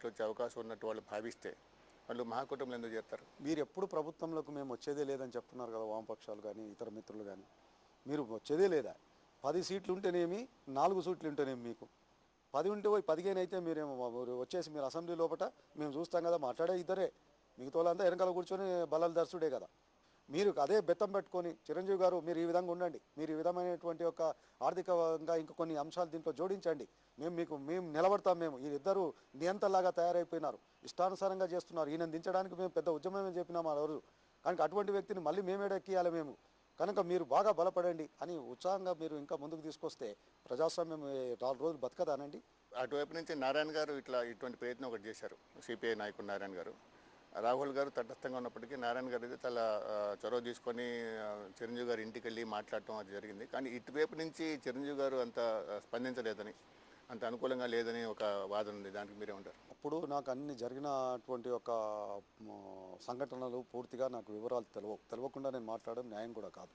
వచ్చే అవకాశం ఉన్నట్టు వాళ్ళు భావిస్తే వాళ్ళు మహాకూటమిలో ఎందుకు చేస్తారు? మీరు ఎప్పుడు ప్రభుత్వంలోకి మేము వచ్చేదే లేదని చెప్తున్నారు కదా, వామపక్షాలు కానీ ఇతర మిత్రులు కానీ. మీరు వచ్చేదే లేదా? 10 సీట్లు ఉంటేనేమి, 4 సీట్లు ఉంటేనేమి మీకు 10 ఉంటే పోయి 15 అయితే మీరేమో వచ్చేసి మీరు అసెంబ్లీ లోపల మేము చూస్తాం కదా, మాట్లాడే ఇద్దరే, మిగతా వాళ్ళంతా వెనకాల కూర్చొని బలాలు దర్శుడే కదా. మీరు అదే బెత్తం పెట్టుకొని చిరంజీవి గారు మీరు ఈ విధంగా ఉండండి, మీరు ఈ విధమైనటువంటి ఒక ఆర్థికంగా ఇంకా కొన్ని అంశాలు దీంట్లో జోడించండి, మేము నిలబడతాం, మేము ఈ ఇద్దరు నియంతలాగా తయారైపోయినారు, ఇష్టానుసారంగా చేస్తున్నారు, ఈయన దించడానికి మేము పెద్ద ఉద్యమమే చెప్పినాము ఆ రోజు, కనుక అటువంటి వ్యక్తిని మళ్ళీ మేమేడెక్కియాలి మేము, కనుక మీరు బాగా బలపడండి అని ఉత్సాహంగా మీరు ఇంకా ముందుకు తీసుకొస్తే ప్రజాస్వామ్యం 4 రోజులు బతకదానండి. అటువైపు నుంచి నారాయణ గారు ఇటువంటి ప్రయత్నం ఒకటి చేశారు, సిపిఐ నాయకుడు నారాయణ గారు. రాహుల్ గారు తటస్థంగా ఉన్నప్పటికీ నారాయణ గారు అయితే చాలా చొరవ తీసుకొని చిరంజీవి గారి ఇంటికి వెళ్ళి మాట్లాడటం అది జరిగింది. కానీ ఇటువైపు నుంచి చిరంజీవి గారు అంత స్పందించలేదని, అంత అనుకూలంగా లేదని ఒక వాదన ఉంది. దానికి మీరేమంటారు? అప్పుడు నాకు అన్ని జరిగినటువంటి ఒక సంఘటనలు పూర్తిగా నాకు వివరాలు తెలియకుండా నేను మాట్లాడడం న్యాయం కూడా కాదు.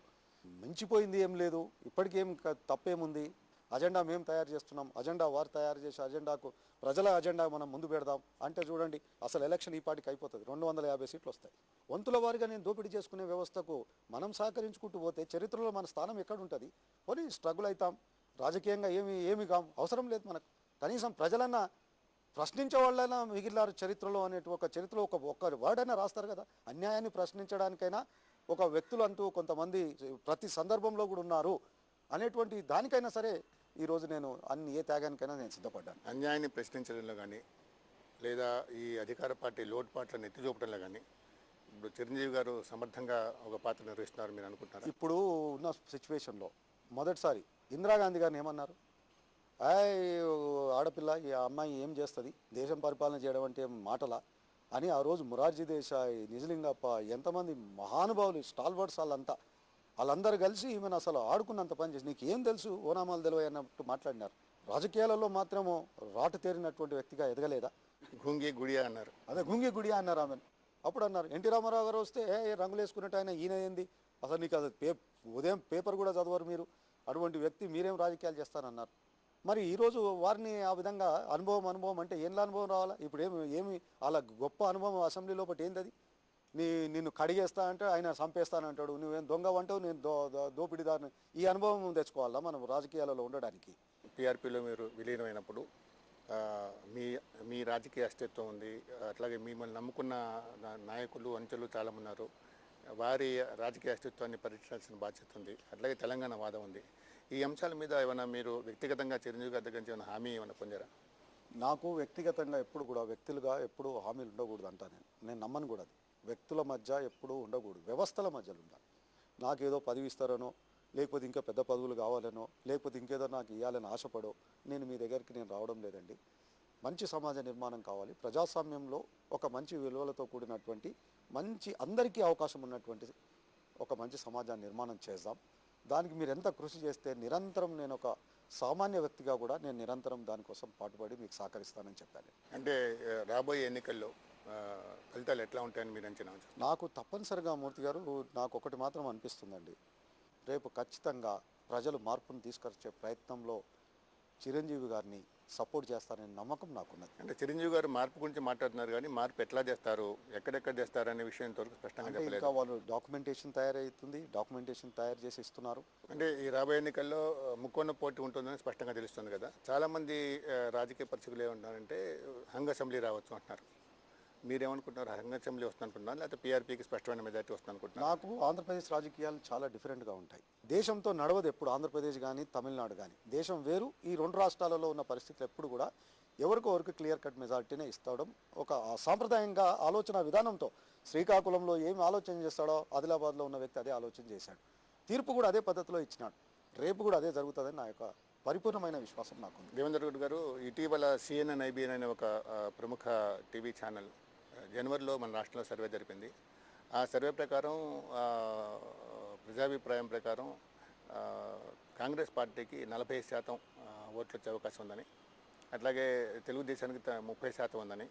మించిపోయింది ఏం లేదు, ఇప్పటికేం తప్పేముంది, అజెండా మేము తయారు చేస్తున్నాం, అజెండా వారు తయారు చేసే అజెండాకు ప్రజల అజెండా మనం ముందు పెడదాం అంటే చూడండి, అసలు ఎలక్షన్ ఈ పాటికి అయిపోతుంది, 250 సీట్లు వస్తాయి. వంతుల వారిగా నేను దోపిడీ చేసుకునే వ్యవస్థకు మనం సహకరించుకుంటూ పోతే చరిత్రలో మన స్థానం ఎక్కడుంటుంది? పోనీ స్ట్రగుల్ అవుతాం, రాజకీయంగా ఏమి కాం, అవసరం లేదు మనకు. కనీసం ప్రజలన్నా ప్రశ్నించే వాళ్ళైనా మిగిలినారు చరిత్రలో ఒక చరిత్రలో ఒక్క వర్డ్ అయినా రాస్తారు కదా. అన్యాయాన్ని ప్రశ్నించడానికైనా ఒక వ్యక్తులు అంటూ కొంతమంది ప్రతి సందర్భంలో కూడా ఉన్నారు అనేటువంటి దానికైనా సరే ఈరోజు నేను ఏ త్యాగానికైనా నేను సిద్ధపడ్డాను. అన్యాయాన్ని ప్రశ్నించడంలో కానీ లేదా ఈ అధికార పార్టీ లోటుపాట్లను ఎత్తి చూపడంలో కానీ ఇప్పుడు చిరంజీవి గారు సమర్థంగా ఒక పాత్ర నిర్వహిస్తున్నారు మీరు అనుకుంటున్నారు? ఇప్పుడు ఉన్న సిచ్యువేషన్లో మొదటిసారి ఇందిరాగాంధీ గారిని ఏమన్నారు? ఆడపిల్ల ఈ అమ్మాయి ఏం చేస్తుంది, దేశం పరిపాలన చేయడం అంటే మాటలా అని ఆ రోజు మొరార్జీ దేశాయ్, నిజలింగప్ప, ఎంతమంది మహానుభావులు స్టాల్వర్డ్స్ వాళ్ళందరూ కలిసి ఈమెను అసలు ఆడుకున్నంత పని చేసి నీకు ఏం తెలుసు, ఓనామాలు తెలివై అన్నట్టు మాట్లాడినారు. రాజకీయాలలో మాత్రము రాటు తేరినటువంటి వ్యక్తిగా ఎదగలేదా? గుంగి గుడియా అన్నారు. అదే గుంగి గుడియా అన్నారు ఆమెను. అప్పుడు అన్నారు ఎన్టీ రామారావు గారు వస్తే రంగులు వేసుకున్నట్టు ఆయన ఈయన ఏంది అసలు, నీకు అది ఉదయం పేపర్ కూడా చదవరు మీరు, అటువంటి వ్యక్తి మీరేం రాజకీయాలు చేస్తారన్నారు. మరి ఈరోజు వారిని ఆ విధంగా అనుభవం అంటే ఏంలా అనుభవం రావాలా? ఇప్పుడు ఏమి అలా గొప్ప అనుభవం అసెంబ్లీ లోపల ఏంది? అది నిన్ను కడిగేస్తా అంటే ఆయన చంపేస్తానంటాడు, నువ్వేం దొంగ అంటావు, నేను దోపిడీదారుని, ఈ అనుభవం తెచ్చుకోవాలా మనం రాజకీయాలలో ఉండడానికి? టీఆర్పీలో మీరు విలీనమైనప్పుడు మీ మీ రాజకీయ అస్తిత్వం ఉంది, అట్లాగే మిమ్మల్ని నమ్ముకున్న నాయకులు అంచెలు చాలామంది ఉన్నారు, వారి రాజకీయ అస్తిత్వాన్ని పరీక్షించాల్సిన బాధ్యత ఉంది, అట్లాగే తెలంగాణ వాదం ఉంది. ఈ అంశాల మీద ఏమైనా మీరు వ్యక్తిగతంగా చిరంజీవి గారి దగ్గర నుంచి ఏమైనా హామీ ఏమైనా పొందారా? నాకు వ్యక్తిగతంగా ఎప్పుడు కూడా వ్యక్తులుగా ఎప్పుడు హామీలు ఉండకూడదు అంటా నేను నమ్మను కూడా. అది వ్యక్తుల మధ్య ఎప్పుడూ ఉండకూడదు, వ్యవస్థల మధ్యలో ఉండాలి. నాకేదో పదవి ఇస్తారనో, లేకపోతే ఇంకా పెద్ద పదవులు కావాలనో, లేకపోతే ఇంకేదో నాకు ఇవ్వాలని ఆశపడో నేను మీ దగ్గరికి నేను రావడం లేదండి. మంచి సమాజ నిర్మాణం కావాలి, ప్రజాస్వామ్యంలో ఒక మంచి విలువలతో కూడినటువంటి మంచి అందరికీ అవకాశం ఉన్నటువంటి ఒక మంచి సమాజాన్ని నిర్మాణం చేద్దాం. దానికి మీరు ఎంత కృషి చేస్తే నిరంతరం నేను ఒక సామాన్య వ్యక్తిగా కూడా నేను నిరంతరం దానికోసం పాటుపడి మీకు సహకరిస్తానని చెప్పాను. అంటే రాబోయే ఎన్నికల్లో ఫలితాలు ఎట్లా ఉంటాయని మీరు అంచనా? నాకు తప్పనిసరిగా మూర్తి గారు నాకు ఒకటి మాత్రం అనిపిస్తుందండి, రేపు ఖచ్చితంగా ప్రజలు మార్పును తీసుకొచ్చే ప్రయత్నంలో చిరంజీవి గారిని సపోర్ట్ చేస్తారనే నమ్మకం నాకున్నది. అంటే చిరంజీవి గారు మార్పు గురించి మాట్లాడుతున్నారు, కానీ మార్పు ఎట్లా చేస్తారు, ఎక్కడెక్కడ చేస్తారు అనే విషయం ఇంతవరకు స్పష్టంగా చెప్పలేదు. ఇంకా వాళ్ళు డాక్యుమెంటేషన్ తయారవుతుంది, డాక్యుమెంటేషన్ తయారు చేసి ఇస్తున్నారు. అంటే ఈ రాబోయే ఎన్నికల్లో ముక్కోన్న పోటీ ఉంటుందని స్పష్టంగా తెలుస్తుంది కదా. చాలామంది రాజకీయ పరిస్థితులు ఏమంటున్నారంటే హంగ్ అసెంబ్లీ రావచ్చు అంటున్నారు. మీరేమనుకుంటున్నారు? హంగ్ అసెంబ్లీ వస్తుంది అనుకుంటున్నారు, లేకపోతే పీఆర్పీకి స్పష్టమైన మెజార్టీ వస్తుంది అనుకుంటున్నారు? నాకు ఆంధ్రప్రదేశ్ రాజకీయాలు చాలా డిఫరెంట్గా ఉంటాయి. దేశంతో నడవదు ఎప్పుడు ఆంధ్రప్రదేశ్ కానీ తమిళనాడు కానీ, దేశం వేరు. ఈ 2 రాష్ట్రాలలో ఉన్న పరిస్థితులు ఎప్పుడు కూడా ఎవరికి క్లియర్ కట్ మెజార్టీనే ఇస్తాడం ఒక సాంప్రదాయంగా ఆలోచన విధానంతో. శ్రీకాకుళంలో ఏమి ఆలోచన చేస్తాడో ఆదిలాబాద్లో ఉన్న వ్యక్తి అదే ఆలోచన చేశాడు, తీర్పు కూడా అదే పద్ధతిలో ఇచ్చినాడు, రేపు కూడా అదే జరుగుతుందని నా యొక్క పరిపూర్ణమైన విశ్వాసం నాకు. దేవేందర్ రెడ్డి గారు, ఇటీవల సిఎన్ఎన్ ఐబిఎన్ అనే ఒక ప్రముఖ టీవీ ఛానల్ జనవరిలో మన రాష్ట్రంలో సర్వే జరిపింది. ఆ సర్వే ప్రకారం ప్రజాభిప్రాయం ప్రకారం కాంగ్రెస్ పార్టీకి 40% ఓట్లు వచ్చే అవకాశం ఉందని, అట్లాగే తెలుగుదేశానికి 30% ఉందని,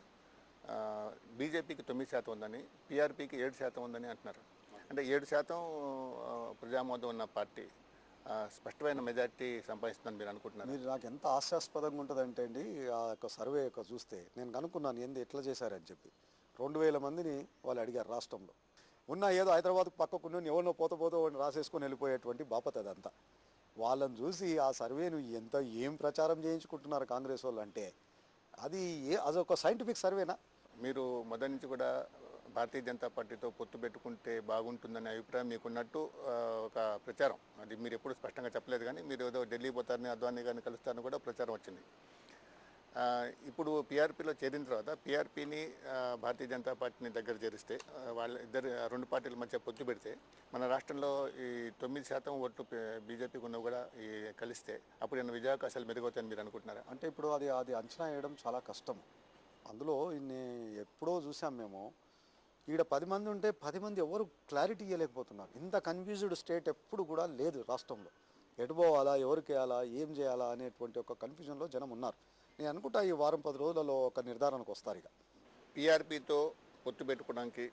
బీజేపీకి 9% ఉందని, పీఆర్పీకి 7% ఉందని అంటున్నారు. అంటే 7% ప్రజామోదం ఉన్న పార్టీ స్పష్టమైన మెజార్టీ సంపాదిస్తుందని మీరు అనుకుంటున్నారు? మీరు నాకు ఎంత హాస్యాస్పదంగా ఉంటుందంటే అండి, ఆ యొక్క సర్వే యొక్క చూస్తే నేను కనుక్కున్నాను ఎట్లా చేశారని చెప్పి. 2000 మందిని వాళ్ళు అడిగారు రాష్ట్రంలో. ఉన్న ఏదో హైదరాబాద్కు పక్కకున్న ఎవరినో పోత వాడిని రాసేసుకొని వెళ్ళిపోయేటువంటి బాపత అదంతా. వాళ్ళని చూసి ఆ సర్వేను ఏం ప్రచారం చేయించుకుంటున్నారు కాంగ్రెస్ వాళ్ళు అంటే అదొక సైంటిఫిక్ సర్వేనా? మీరు మొదటి నుంచి కూడా భారతీయ జనతా పార్టీతో పొత్తు పెట్టుకుంటే బాగుంటుందనే అభిప్రాయం మీకున్నట్టు ఒక ప్రచారం, అది మీరు ఎప్పుడు స్పష్టంగా చెప్పలేదు, కానీ మీరు ఏదో ఢిల్లీ పోతారని, అద్వానీ గారిని కలుస్తారని కూడా ప్రచారం వచ్చింది. ఇప్పుడు పీఆర్పీలో చేరిన తర్వాత పీఆర్పీని భారతీయ జనతా పార్టీని దగ్గర చేరిస్తే వాళ్ళ రెండు పార్టీల మధ్య పొత్తు పెడితే మన రాష్ట్రంలో ఈ 9% ఓట్లు బీజేపీకి ఉన్నవి కూడా కలిస్తే అప్పుడు ఏమైనా విజయావకాశాలు మెరుగవుతాయని మీరు అనుకుంటున్నారా? అంటే ఇప్పుడు అది అంచనా వేయడం చాలా కష్టం. అందులో ఎప్పుడో చూసాం మేము. ఈడ 10 మంది ఉంటే 10 మంది ఎవరు క్లారిటీ ఇవ్వలేకపోతున్నారు. ఇంత కన్ఫ్యూజ్డ్ స్టేట్ ఎప్పుడు కూడా లేదు రాష్ట్రంలో. ఎటు పోవాలా, ఎవరికి వేయాలా, ఏం చేయాలా అనేటువంటి ఒక కన్ఫ్యూజన్లో జనం ఉన్నారు. నేను అనుకుంటా ఈ వారం 10 రోజులలో ఒక నిర్ధారణకు వస్తారు. ఇక పీఆర్పీతో పొత్తు పెట్టుకోవడానికి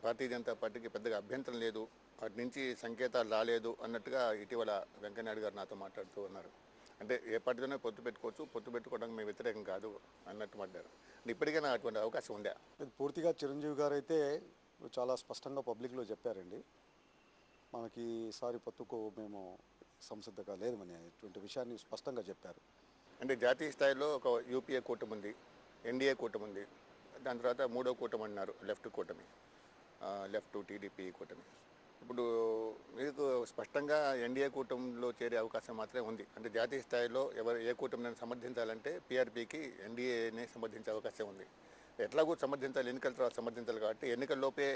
భారతీయ జనతా పార్టీకి పెద్దగా అభ్యంతరం లేదు, అటు నుంచి సంకేతాలు రాలేదు అన్నట్టుగా ఇటీవల వెంకయ్యనాయుడు గారు నాతో మాట్లాడుతూ ఉన్నారు. అంటే ఏ పార్టీతోనే పొత్తు పెట్టుకోవచ్చు, పొత్తు పెట్టుకోవడానికి మేము వ్యతిరేకం కాదు అన్నట్టు మాట్లాడారు. ఇప్పటికైనా అటువంటి అవకాశం ఉందా? ఇది పూర్తిగా చిరంజీవి గారు అయితే చాలా స్పష్టంగా పబ్లిక్లో చెప్పారండి. మనకి ఈసారి పొత్తుకు మేము సంసిద్ధంగా లేదనే ఇటువంటి విషయాన్ని స్పష్టంగా చెప్పారు. అంటే జాతీయ స్థాయిలో ఒక యూపీఏ కూటమి ఉంది, ఎన్డీఏ కూటమి ఉంది, దాని తర్వాత మూడో కూటమి అన్నారు లెఫ్ట్ కూటమి, లెఫ్ట్ టీడీపీ కూటమి. ఇప్పుడు మీకు స్పష్టంగా ఎన్డీఏ కూటమిలో చేరే అవకాశం మాత్రమే ఉంది. అంటే జాతీయ స్థాయిలో ఏ కూటమిని సమర్థించాలంటే పీఆర్పీకి ఎన్డీఏనే సమర్థించే అవకాశం ఉంది. ఎట్లాగూ సమర్థించాలి, ఎన్నికల తర్వాత సమర్థించాలి కాబట్టి ఎన్నికల్లోపే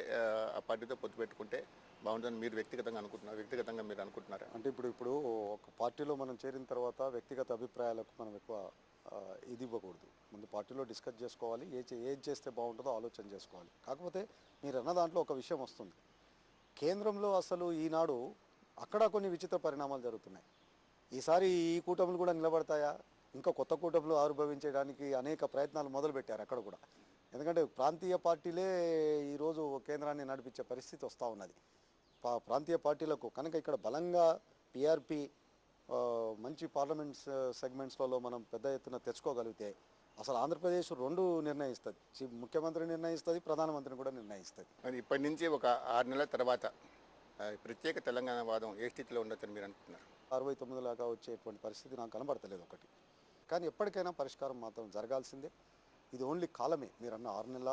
ఆ పార్టీతో పొత్తు పెట్టుకుంటే బాగుంటుందని మీరు వ్యక్తిగతంగా మీరు అనుకుంటున్నారా? అంటే ఇప్పుడు ఒక పార్టీలో మనం చేరిన తర్వాత వ్యక్తిగత అభిప్రాయాలకు మనం ఎక్కువ ఇది ఇవ్వకూడదు. ముందు పార్టీలో డిస్కస్ చేసుకోవాలి, ఏం చేస్తే బాగుంటుందో ఆలోచన చేసుకోవాలి. కాకపోతే మీరు అన్న దాంట్లో ఒక విషయం వస్తుంది. కేంద్రంలో అసలు ఈనాడు అక్కడ కొన్ని విచిత్ర పరిణామాలు జరుగుతున్నాయి. ఈసారి ఈ కూటములు కూడా నిలబడతాయా? ఇంకా కొత్త కూటములు ఆవిర్భవించడానికి అనేక ప్రయత్నాలు మొదలుపెట్టారు అక్కడ కూడా. ఎందుకంటే ప్రాంతీయ పార్టీలే ఈరోజు కేంద్రాన్ని నడిపించే పరిస్థితి వస్తూ ఉన్నది. ప్రాంతీయ పార్టీలకు కనుక ఇక్కడ బలంగా పీఆర్పీ మంచి పార్లమెంట్ సెగ్మెంట్స్లలో మనం పెద్ద ఎత్తున తెచ్చుకోగలిగితే అసలు ఆంధ్రప్రదేశ్ రెండు నిర్ణయిస్తుంది. ముఖ్యమంత్రి నిర్ణయిస్తుంది, ప్రధానమంత్రిని కూడా నిర్ణయిస్తుంది. మరి ఇప్పటి నుంచి ఒక 6 నెలల తర్వాత ప్రత్యేక తెలంగాణ వాదం ఏ స్థితిలో ఉండొచ్చని మీరు అనుకుంటున్నారు? 69 లాగా వచ్చేటువంటి పరిస్థితి నాకు కనబడతలేదు ఒకటి. కానీ ఎప్పటికైనా పరిష్కారం మాత్రం జరగాల్సిందే. ఇది ఓన్లీ కాలమే. మీరు అన్న 6 నెలల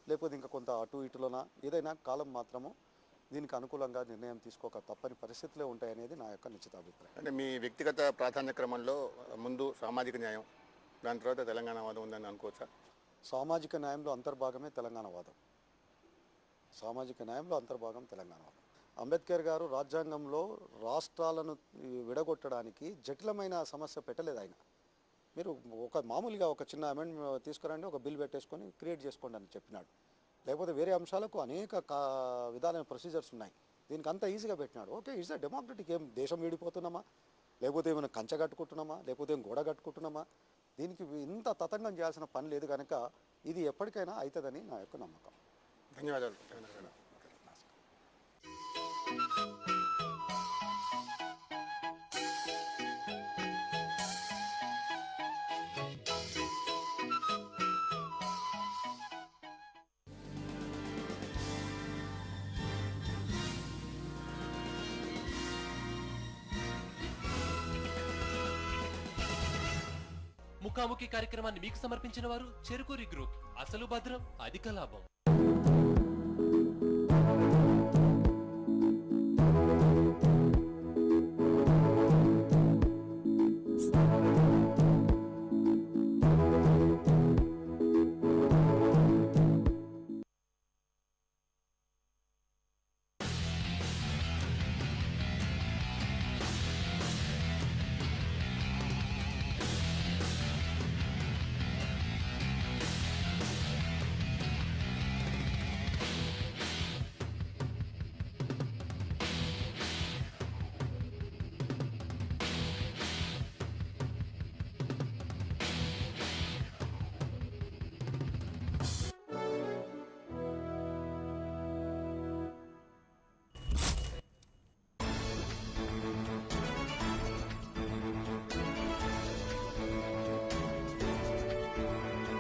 లేకపోతే ఇంకా కొంత అటు ఇటులోనా ఏదైనా కాలం మాత్రము దీనికి అనుకూలంగా నిర్ణయం తీసుకోక తప్పని పరిస్థితులే ఉంటాయనేది నా యొక్క నిశ్చిత అభిప్రాయం. అంటే మీ వ్యక్తిగత ప్రాధాన్య క్రమంలో ముందు సామాజిక న్యాయం, దాని తర్వాత తెలంగాణ వాదం ఉందని అనుకోవచ్చా? సామాజిక న్యాయంలో అంతర్భాగమే తెలంగాణ వాదం. సామాజిక న్యాయంలో అంతర్భాగం తెలంగాణ వాదం. అంబేద్కర్ గారు రాజ్యాంగంలో రాష్ట్రాలను విడగొట్టడానికి జటిలమైన సమస్య పెట్టలేదు ఆయన. మీరు మామూలుగా ఒక చిన్న అమెండ్మెంట్ తీసుకురండి, ఒక బిల్ పెట్టేసుకొని క్రియేట్ చేసుకోండి అని చెప్పినాడు. లేకపోతే వేరే అంశాలకు అనేక విధాలైన ప్రొసీజర్స్ ఉన్నాయి. దీనికి అంత ఈజీగా పెట్టినాడు. Okay, it's a democratic. ఏం దేశం విడిపోతున్నామా, లేకపోతే ఏమైనా కంచె కట్టుకుంటున్నామా, లేకపోతే ఏం గోడ కట్టుకుంటున్నామా? దీనికి ఇంత తతంగం చేయాల్సిన పని లేదు. కనుక ఇది ఎప్పటికైనా అవుతుందని నా యొక్క నమ్మకం. ధన్యవాదాలు. ముఖాముఖి కార్యక్రమాన్ని మీకు సమర్పించిన వారు చెరుకూరి గ్రూప్. అసలు భద్రం, అధిక లాభం.